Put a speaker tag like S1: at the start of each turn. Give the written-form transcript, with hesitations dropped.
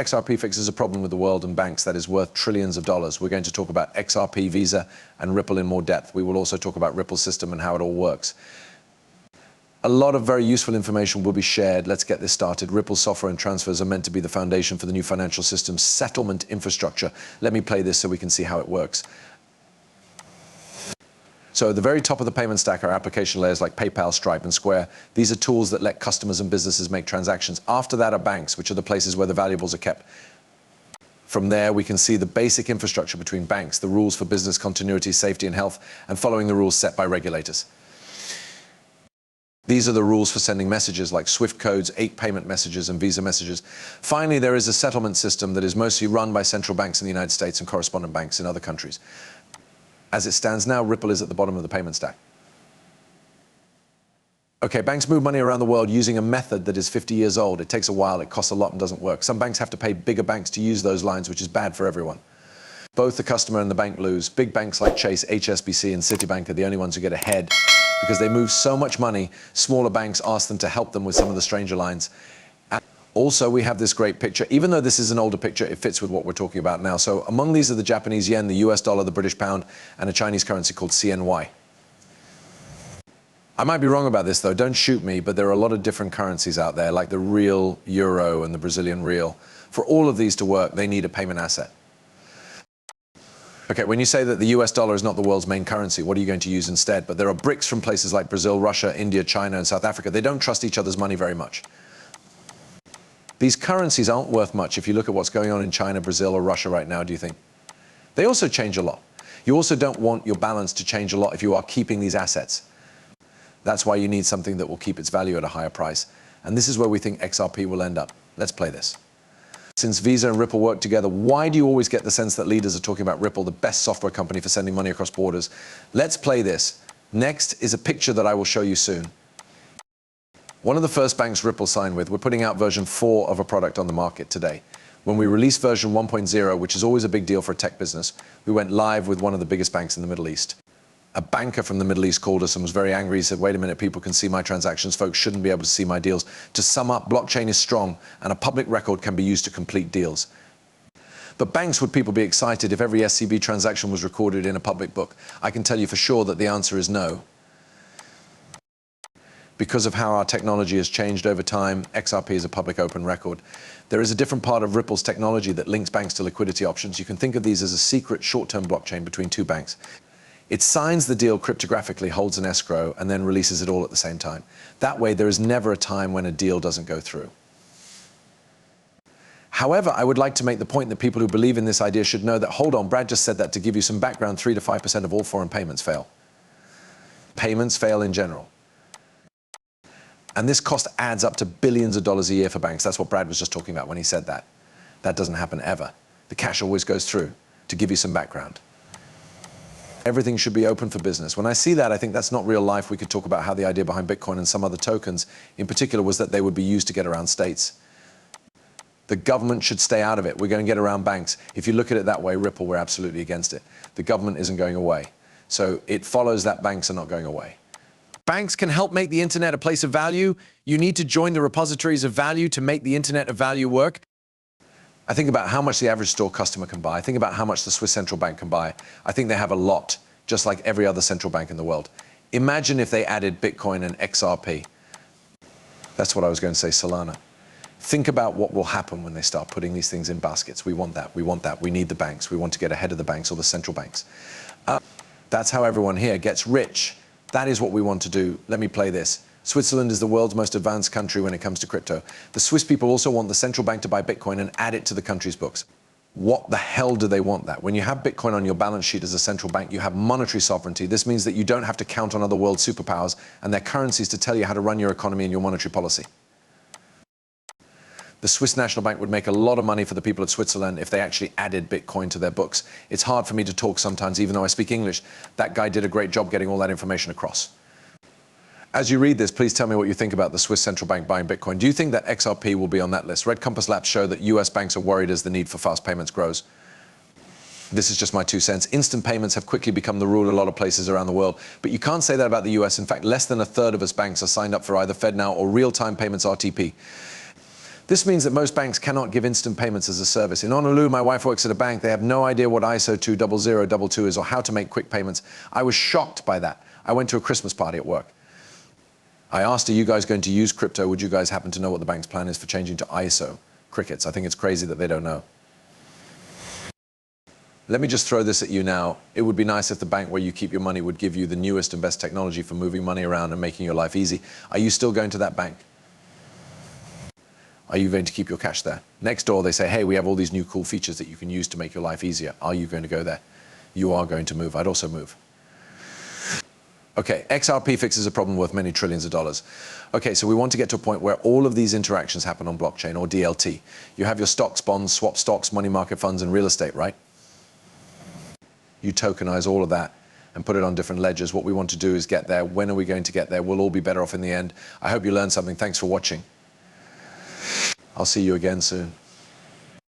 S1: XRP fixes a problem with the world and banks that is worth trillions of dollars. We're going to talk about XRP, Visa, and Ripple in more depth. We will also talk about Ripple's system and how it all works. A lot of very useful information will be shared. Let's get this started. Ripple's software and transfers are meant to be the foundation for the new financial system's settlement infrastructure. Let me play this so we can see how it works. So at the very top of the payment stack are application layers like PayPal, Stripe, and Square. These are tools that let customers and businesses make transactions. After that are banks, which are the places where the valuables are kept. From there, we can see the basic infrastructure between banks, the rules for business continuity, safety, and health, and following the rules set by regulators. These are the rules for sending messages like SWIFT codes, 8 payment messages, and Visa messages. Finally, there is a settlement system that is mostly run by central banks in the United States and correspondent banks in other countries. As it stands now, Ripple is at the bottom of the payment stack. Okay, banks move money around the world using a method that is 50 years old. It takes a while, it costs a lot and doesn't work. Some banks have to pay bigger banks to use those lines, which is bad for everyone. Both the customer and the bank lose. Big banks like Chase, HSBC, and Citibank are the only ones who get ahead because they move so much money. Smaller banks ask them to help them with some of the stranger lines. Also, we have this great picture. Even though this is an older picture, it fits with what we're talking about now. So among these are the Japanese yen, the US dollar, the British pound, and a Chinese currency called CNY. I might be wrong about this, though. Don't shoot me, but there are a lot of different currencies out there, like the real euro and the Brazilian real. For all of these to work, they need a payment asset. Okay, when you say that the US dollar is not the world's main currency, what are you going to use instead? But there are BRICS from places like Brazil, Russia, India, China, and South Africa. They don't trust each other's money very much. These currencies aren't worth much if you look at what's going on in China, Brazil, or Russia right now, do you think? They also change a lot. You also don't want your balance to change a lot if you are keeping these assets. That's why you need something that will keep its value at a higher price. And this is where we think XRP will end up. Let's play this. Since Visa and Ripple work together, why do you always get the sense that leaders are talking about Ripple, the best software company for sending money across borders? Let's play this. Next is a picture that I will show you soon. One of the first banks Ripple signed with, we're putting out version 4 of a product on the market today. When we released version 1.0, which is always a big deal for a tech business, we went live with one of the biggest banks in the Middle East. A banker from the Middle East called us and was very angry. He said, wait a minute, people can see my transactions. Folks shouldn't be able to see my deals. To sum up, blockchain is strong and a public record can be used to complete deals. But banks, would people be excited if every SCB transaction was recorded in a public book? I can tell you for sure that the answer is no. Because of how our technology has changed over time, XRP is a public open record. There is a different part of Ripple's technology that links banks to liquidity options. You can think of these as a secret short-term blockchain between two banks. It signs the deal cryptographically, holds an escrow, and then releases it all at the same time. That way, there is never a time when a deal doesn't go through. However, I would like to make the point that people who believe in this idea should know that, hold on, Brad just said that to give you some background, 3 to 5% of all foreign payments fail. Payments fail in general. And this cost adds up to billions of dollars a year for banks. That's what Brad was just talking about when he said that. That doesn't happen ever. The cash always goes through. To give you some background. Everything should be open for business. When I see that, I think that's not real life. We could talk about how the idea behind Bitcoin and some other tokens in particular was that they would be used to get around states. The government should stay out of it. We're going to get around banks. If you look at it that way, Ripple, we're absolutely against it. The government isn't going away. So it follows that banks are not going away. Banks can help make the internet a place of value. You need to join the repositories of value to make the internet of value work. I think about how much the average store customer can buy. I think about how much the Swiss central bank can buy. I think they have a lot, just like every other central bank in the world. Imagine if they added Bitcoin and XRP. That's what I was going to say, Solana. Think about what will happen when they start putting these things in baskets. We want that. We want that. We need the banks. We want to get ahead of the banks or the central banks. That's how everyone here gets rich. That is what we want to do. Let me play this. Switzerland is the world's most advanced country when it comes to crypto. The Swiss people also want the central bank to buy Bitcoin and add it to the country's books. What the hell do they want that? When you have Bitcoin on your balance sheet as a central bank, you have monetary sovereignty. This means that you don't have to count on other world superpowers and their currencies to tell you how to run your economy and your monetary policy. The Swiss National Bank would make a lot of money for the people of Switzerland if they actually added Bitcoin to their books. It's hard for me to talk sometimes, even though I speak English. That guy did a great job getting all that information across. As you read this, please tell me what you think about the Swiss Central Bank buying Bitcoin. Do you think that XRP will be on that list? Red Compass Labs show that US banks are worried as the need for fast payments grows. This is just my 2 cents. Instant payments have quickly become the rule in a lot of places around the world. But you can't say that about the US. In fact, less than 1/3 of us banks are signed up for either FedNow or real-time payments RTP. This means that most banks cannot give instant payments as a service. In Honolulu, my wife works at a bank. They have no idea what ISO 20022 is or how to make quick payments. I was shocked by that. I went to a Christmas party at work. I asked, are you guys going to use crypto? Would you guys happen to know what the bank's plan is for changing to ISO? Crickets. I think it's crazy that they don't know. Let me just throw this at you now. It would be nice if the bank where you keep your money would give you the newest and best technology for moving money around and making your life easy. Are you still going to that bank? Are you going to keep your cash there? Next door, they say, hey, we have all these new cool features that you can use to make your life easier. Are you going to go there? You are going to move. I'd also move. Okay, XRP fixes a problem worth many trillions of dollars. Okay, so we want to get to a point where all of these interactions happen on blockchain, or DLT. You have your stocks, bonds, swap stocks, money market funds, and real estate, right? You tokenize all of that and put it on different ledgers. What we want to do is get there. When are we going to get there? We'll all be better off in the end. I hope you learned something. Thanks for watching. I'll see you again soon.